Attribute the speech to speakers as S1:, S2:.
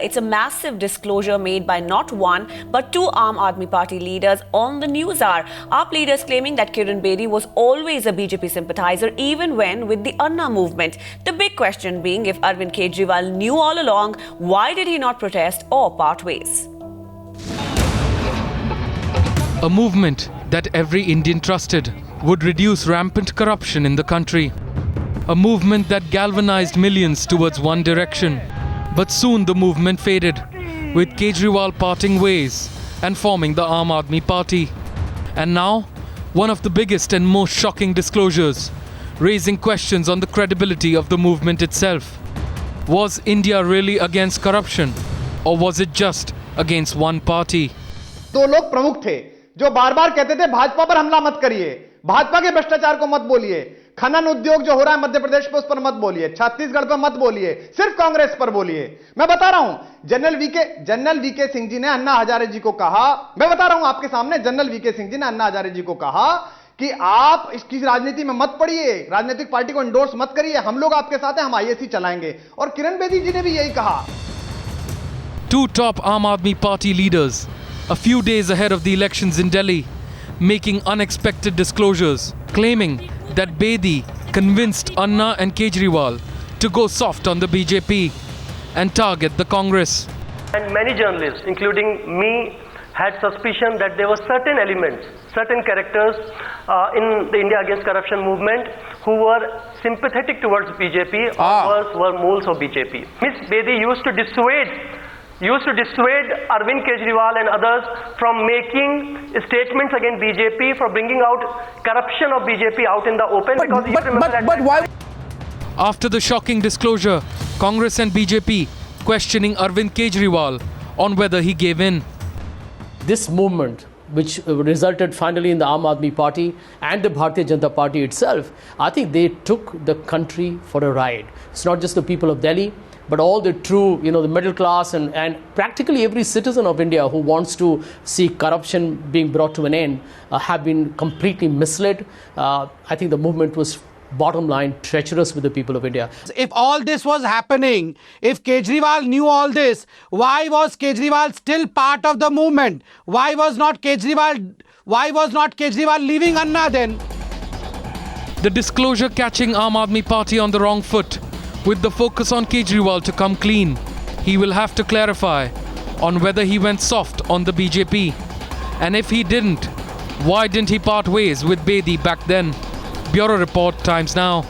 S1: It's a massive disclosure made by not one but two Aam Aadmi Party leaders on the News Hour. AAP leaders claiming that Kiran Bedi was always a BJP sympathizer even when with the Anna movement. The big question being, if Arvind Kejriwal knew all along, why did he not protest or part ways?
S2: A movement that every Indian trusted would reduce rampant corruption in the country. A movement that galvanized millions towards one direction. But soon the movement faded, with Kejriwal parting ways and forming the Aam Aadmi Party. And now, one of the biggest and most shocking disclosures, raising questions on the credibility of the movement itself. Was India really against corruption, or was it just against one party?
S3: दो लोग प्रमुख थे जो बार बार कहते थे भाजपा पर हमला मत करिए, भाजपा के भ्रष्टाचार को मत बोलिए, खनन उद्योग जो हो रहा है मध्य प्रदेश में उस पर मत बोलिए, छत्तीसगढ़ पर मत बोलिए, सिर्फ कांग्रेस पर बोलिए। मैं बता रहा हूं, जनरल वीके सिंह जी ने अन्ना हजारे जी को कहा, मैं बता रहा हूं आपके सामने, जनरल वीके सिंह जी ने अन्ना हजारे जी को कहा कि आप इसकी राजनीति में मत पड़िए, राजनीतिक पार्टी को एंडोर्स मत करिए, हम लोग आपके साथ हैं, हम आईएससी चलाएंगे। और किरण बेदी जी ने भी यही कहा।
S2: Two top Aam Aadmi Party leaders, a few days ahead of the elections in Delhi, making unexpected disclosures, claiming that Bedi convinced Anna and Kejriwal to go soft on the BJP and target the Congress.
S4: And many journalists, including me, had suspicion that there were certain elements, certain characters in the India Against Corruption movement who were sympathetic towards BJP or were moles of BJP. Ms. Bedi used to dissuade Arvind Kejriwal and others from making statements against BJP, for bringing out corruption of BJP out in the open.
S5: But why?
S2: After the shocking disclosure, Congress and BJP questioning Arvind Kejriwal on whether he gave in.
S6: This movement, which resulted finally in the Aam Aadmi Party and the Bharatiya Janata Party itself, I think they took the country for a ride. It's not just the people of Delhi, but all the true, the middle class and practically every citizen of India who wants to see corruption being brought to an end have been completely misled. I think the movement was, bottom line, treacherous with the people of India.
S5: If all this was happening, if Kejriwal knew all this, why was Kejriwal still part of the movement? Why was not Kejriwal leaving Anna then?
S2: The disclosure catching Aam Aadmi Party on the wrong foot, with the focus on Kejriwal to come clean. He will have to clarify on whether he went soft on the BJP. And if he didn't, why didn't he part ways with Bedi back then? Bureau Report, Times Now.